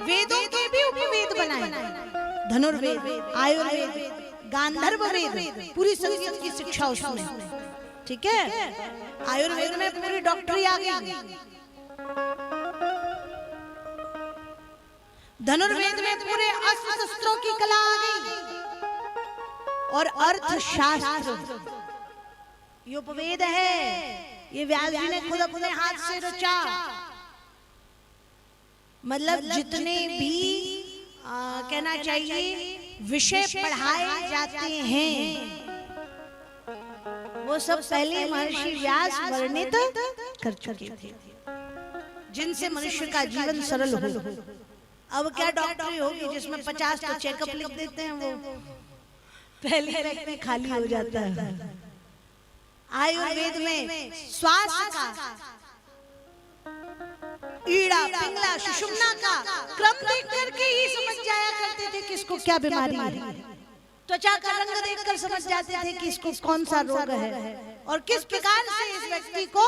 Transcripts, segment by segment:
वेदों के भी उपवेद बनाए, धनुर्वेद, आयुर्वेद, गांधर्व वेद, पूरी संगीत की शिक्षा उसमें, ठीक है। आयुर्वेद में पूरी डॉक्टरी आ गई, धनुर्वेद में पूरे अस्त्र शस्त्रों की कला आ गई, और अर्थशास्त्र ये उपवेद है, ये व्यास जी ने खुद अपने हाथ से रचा। मतलब जितने भी कहना चाहिए विषय पढ़ाए जाते हैं वो सब पहले महर्षि व्यास वर्णित कर चुके थे, जिनसे मनुष्य का जीवन सरल हो। अब क्या डॉक्टरी होगी जिसमें 50 तो चेकअप लिख देते हैं, वो पहले में खाली हो जाता है। आयुर्वेद में स्वास्थ्य का, ईड़ा पिंगला सुषुम्ना का क्रम देख करके ही समझ जाया करते थे कि इसको क्या बीमारी है। त्वचा का रंग देखकर समझ जाते थे कि इसको कौन सा रोग है और किस प्रकार से इस व्यक्ति को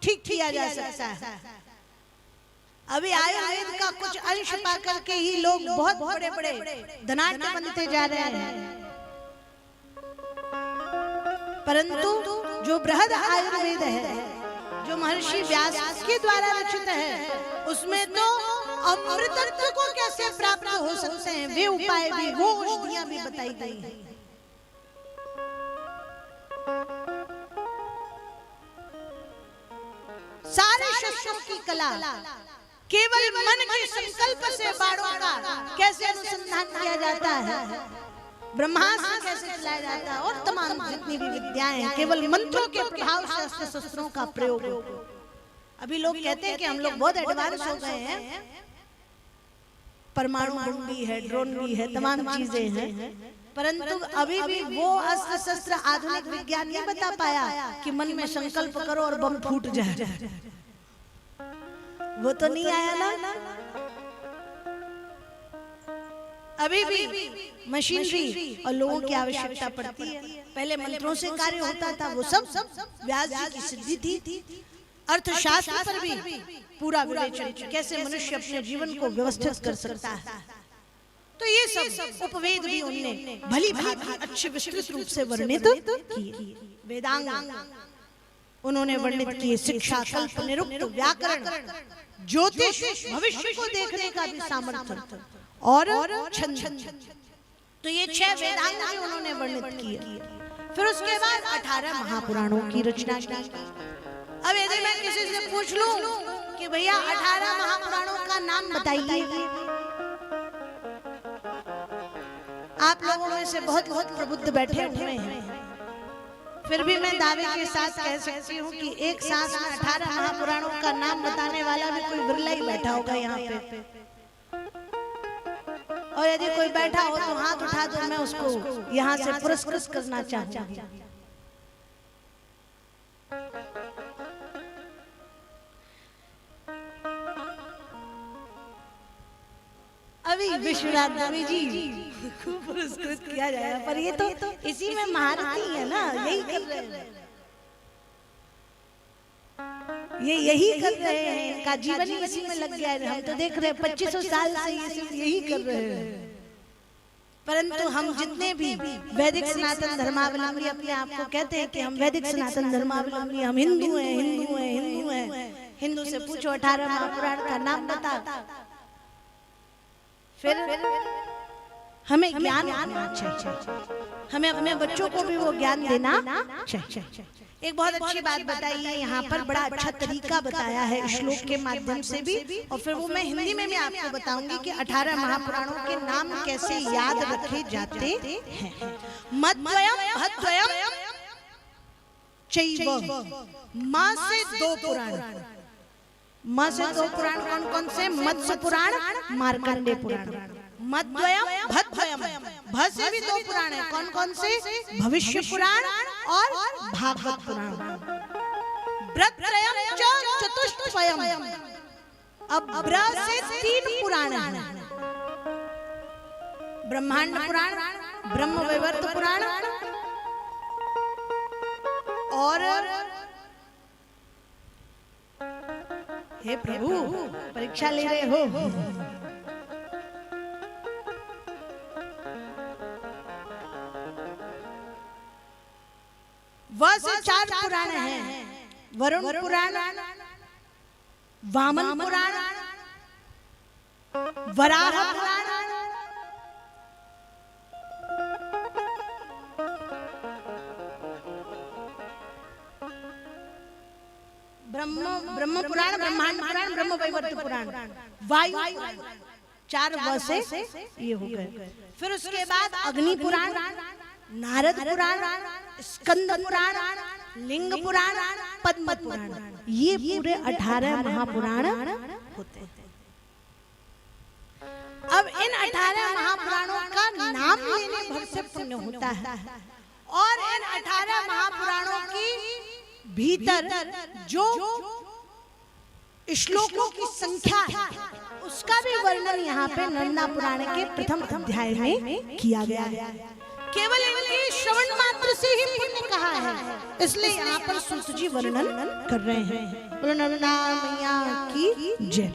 ठीक किया जा सकता है। अभी आयुर्वेद का कुछ अंश पा करके ही लोग बहुत बड़े बड़े धनाढ्य बनते जा रहे हैं, परंतु जो बृहद आयुर्वेद है, जो महर्षि व्यास के द्वारा रचित है, उसमें तो अमृतत्व को कैसे प्राप्त हो सकते हैं वे उपाय भी, वो औषधियां भी बताई गई हैं। सारे शस्त्रों की कला केवल मन के संकल्प से बाणों का कैसे अनुसंधान किया जाता है, ब्रह्मास्त्र कैसे चलाया जाता है, और तमाम जितनी भी विद्याएं हैं केवल मंत्रों के प्रभाव से अस्त्र शस्त्रों का प्रयोग। अभी लोग कहते हैं कि हम लोग बहुत एडवांस हो गए हैं, परमाणु बम भी है, ड्रोन भी है, तमाम चीजें हैं, परंतु अभी भी वो अस्त्र शस्त्र आधुनिक विज्ञान नहीं बता पाया कि मन में संकल्प करो और बम फूट जाए। वो तो नहीं आया ना। अभी भी मशीनरी और लोगों की आवश्यकता पड़ती है। पहले मंत्रों से कार्य होता था, वो सब व्यास जी की सिद्धि थी। अर्थशास्त्र पर भी पूरा विवेचन, कैसे मनुष्य अपने जीवन को व्यवस्थित कर सकता है। तो ये सब उपवेद भी उन्होंने भली भांति अच्छे विस्तृत रूप से वर्णित किए। वेदांग उन्होंने वर्णित किए, शिक्षा, कल्प, निरुक्त, व्याकरण, ज्योतिष, भविष्य को देखने का भी सामर्थ्य, और छंद। तो ये 6 वेदांग भी उन्होंने वर्णित किए। फिर उसके बाद 18 महापुराणों की रचना की। अब यदि मैं किसी से पूछ लूं कि भैया 18 महापुराणों का नाम बताइए, आप लोगों में से बहुत प्रबुद्ध बैठे हुए हैं, फिर भी मैं दावे के साथ कह सकती हूँ कि एक सांस में 18 महापुराणों का नाम बताने वाला भी कोई विरला ही बैठा होगा यहाँ पे। और यदि कोई बैठा हो तो हाथ उठा दो, मैं उसको यहाँ से पुरस्कृत करना चाहूंगी। अभी विश्वनाथ देवी जी खूब पुरस्कृत किया जाएगा, पर ये तो इसी में महारथी है ना, यही कर रहे हैं, ये यही कर रहे हैं, इनका जीवन ही इसी में लग गया है। हम तो देख रहे हैं 2500 साल से यही कर रहे हैं। परंतु हम जितने भी वैदिक सनातन धर्मावलंबी अपने आप को कहते हैं कि हम वैदिक सनातन धर्मावलंबी, हम हिंदू हैं, हिंदू हैं, हिंदू हैं, हिंदू से पूछो 18 महापुराण का नाम बता, फिर हमें ज्ञान देना चाहिए, हमें अपने बच्चों को भी वो ज्ञान देना चाहिए। एक बहुत अच्छी बात बताई है यहाँ पर, बड़ा अच्छा तरीका बताया है श्लोक के माध्यम से भी, और फिर वो मैं हिंदी में भी आपको बताऊंगी कि 18 महापुराणों के नाम कैसे याद रखे जाते हैं। मद्वयम भद्वयम चैव, माँ से 2 पुराण, माँ से 2 पुराण कौन कौन से? मत्स्य पुराण, मार्कंडेय पुराण। मद्वयम भद्वयम, भ से भी 2 पुराण है, कौन कौन से? भविष्य पुराण और भागवत पुराण। ब्रत्रयम च चतुष्टयम, अब ब्र से 3 पुराण हैं, ब्रह्मांड पुराण, ब्रह्मवैवर्त पुराण और हे प्रभु परीक्षा ले रहे हो। वह से 4 पुराण हैं, वरुण पुराण, वामन पुराण, वराह पुराण, ब्रह्म पुराण, ब्रह्मांड पुराण, ब्रह्म वैवर्त पुराण, वायु पुराण। 4 व से ये हो गए। फिर उसके बाद अग्नि पुराण, नारद पुराण, स्कंद पुराण, लिंग पुराण, पद्म पुराण। ये पूरे 18 महापुराण होते हैं। अब इन 18 महापुराणों का नाम लेने भर से पुण्य होता है और इन 18 महापुराणों की भीतर जो श्लोकों की संख्या है उसका भी वर्णन यहाँ पे नंदा पुराण के प्रथम अध्याय में किया गया है। केवल इनके श्रवण मात्र से ही पुण्य कहा है, इसलिए यहाँ पर सुत जी वर्णन कर रहे हैं। बोलो नंदा मैया की जय।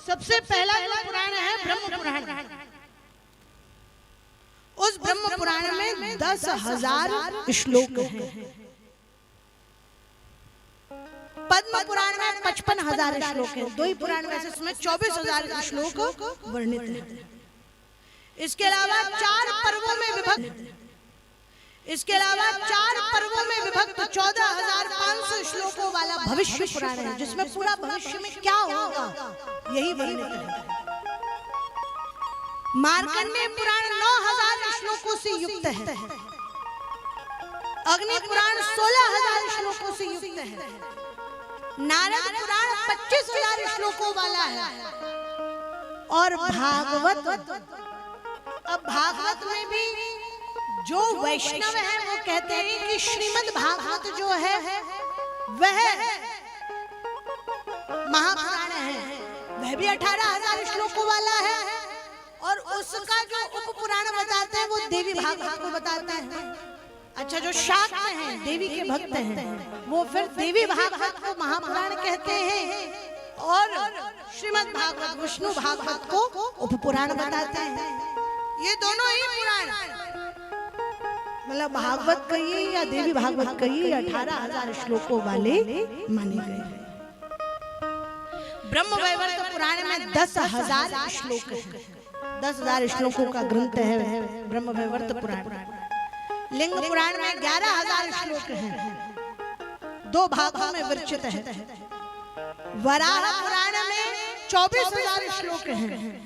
सबसे पहला जो पुराण है ब्रह्म पुराण। उस ब्रह्म पुराण में 10,000 श्लोक हैं। पद्म पुराण में 55,000 श्लोक हैं। 2 ही पुराण में से इसमें 24,000 श्लोक वर्णित हैं। इसके अलावा 4 पर्वों में विभक्त, इसके अलावा 4 पर्वों में विभक्त 14,500 श्लोकों वाला भविष्य पुराण है, जिसमें पूरा भविष्य में क्या होगा यही वर्णित है। मार्कंडेय पुराण 9,000 श्लोकों से युक्त है। अग्नि पुराण 16,000 श्लोकों से युक्त है। नारद पुराण 25,000 श्लोकों वाला है। और भागवत, अब भागवत में भी जो वैष्णव है वो कहते हैं कि श्रीमद् भागवत जो है वह महापुराण है, वह भी 18,000 श्लोकों वाला है। और उसका जो उपपुराण बताते हैं वो देवी भागवत को बताते हैं। अच्छा, जो शाक्त हैं, देवी के भक्त हैं, वो फिर देवी भागवत को महापुराण कहते हैं और श्रीमद् भागवत विष्णु भागवत को उपपुराण बताते हैं। ये दोनों ही पुराण, मतलब भागवत कहिए या देवी भागवत कहिए, 18,000 श्लोकों वाले माने गए हैं। ब्रह्म वैवर्त पुराण में 10,000 श्लोक हैं। 10,000 श्लोकों का ग्रंथ है ब्रह्म वैवर्त पुराण। लिंग पुराण में 11,000 श्लोक हैं, 2 भागों में विरचित है। वराह पुराण में 24,000 श्लोक हैं।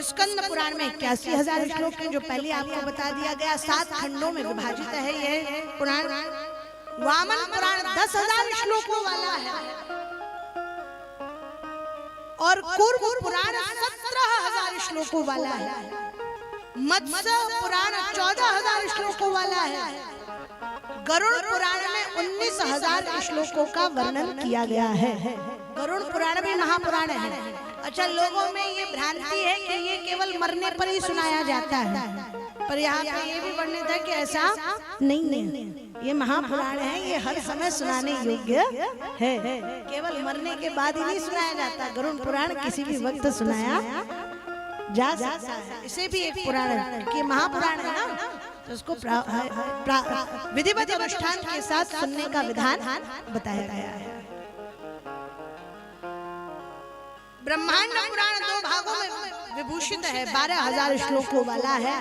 स्कंद पुराण में 81,000 श्लोक हैं, जो पहले आपको बता दिया गया। 7 खंडों में विभाजित है यह पुराण। वामन पुराण 10,000 श्लोकों वाला है और कूर्म पुराण 17,000 श्लोकों वाला है। मत्स्य पुराण 14,000 श्लोकों वाला है। गरुड़ पुराण में 19,000 श्लोकों का वर्णन किया गया है। गरुड़ पुराण भी महापुराण है। अच्छा, लोगों में ये भ्रांति है कि ये केवल मरने पर ही सुनाया जाता है, पर यहाँ पे ये भी वर्णित है कि ऐसा नहीं है। ये महापुराण है, ये हर समय सुनाने योग्य है। केवल मरने के बाद ही नहीं सुनाया जाता। गरुड़ पुराण किसी भी वक्त सुनाया जा सकता है। इसे भी एक पुराण है कि महापुराण है ना, तो उसको विधिवत अनुष्ठान के साथ सुनने का विधान बताया गया है। ब्रह्मांड पुराण 2 भागों में विभूषित है, 12,000 श्लोकों वाला है।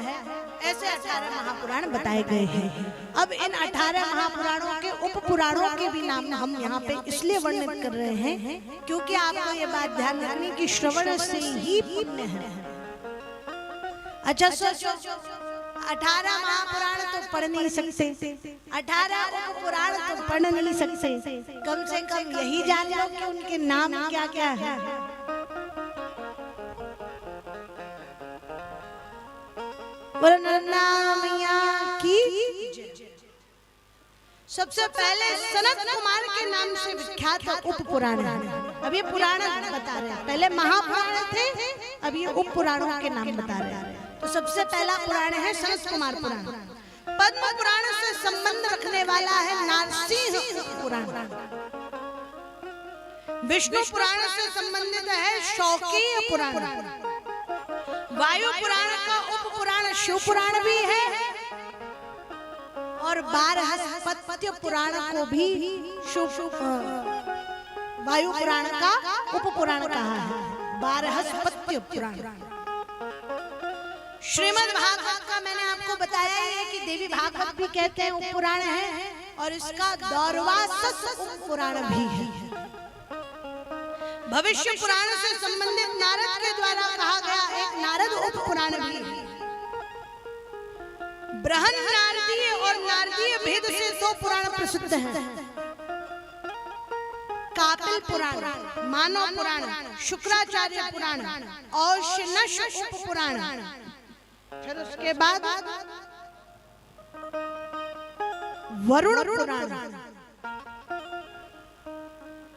ऐसे 18 महापुराण बताए गए हैं। अब इन 18 महापुराणों के उप पुराणों के भी नाम हम यहाँ पे इसलिए वर्णित कर रहे हैं क्योंकि आपको ये बात ध्यान रखनी कि श्रवण से ही पुण्य है। अच्छा, सोचो 18 महापुराण तो पढ़ नहीं सकते, 18 उप पुराण तो पढ़ नहीं सकते, कम से कम यही जान लो कि उनके नाम क्या क्या है। सबसे पहले सनत कुमार के नाम से विख्यात उप पुराण है। अब ये पुराण बता रहे हैं, पहले महापुराण थे, अब ये उप पुराणों के नाम बता रहे हैं। तो सबसे पहला पुराण है सनत कुमार पुराण। पद्म पुराण से संबंध रखने वाला है नारसिंह पुराण। विष्णु पुराण से संबंधित है शौकीय पुराण। वायु पुराण का उप पुराण शिव पुराण भी है और बारहस्पत्य पुराण को भी वायु पुराण का उप पुराण कहा है, बारहस्पत्य पुराण। श्रीमद् भागवत का मैंने आपको बताया है कि देवी भागवत भी कहते हैं उप पुराण है और इसका दौर्वासस उप पुराण भी है। भविष्य पुराण से संबंधित नारद के द्वारा कहा गया एक नारद उप पुराण भी है। बृहन नारदीय और नारदीय भेद से 2 पुराण प्रसिद्ध हैं, कापिल पुराण, मानव पुराण, शुक्राचार्य पुराण और शिनश उप पुराण। फिर उसके बाद वरुण पुराण,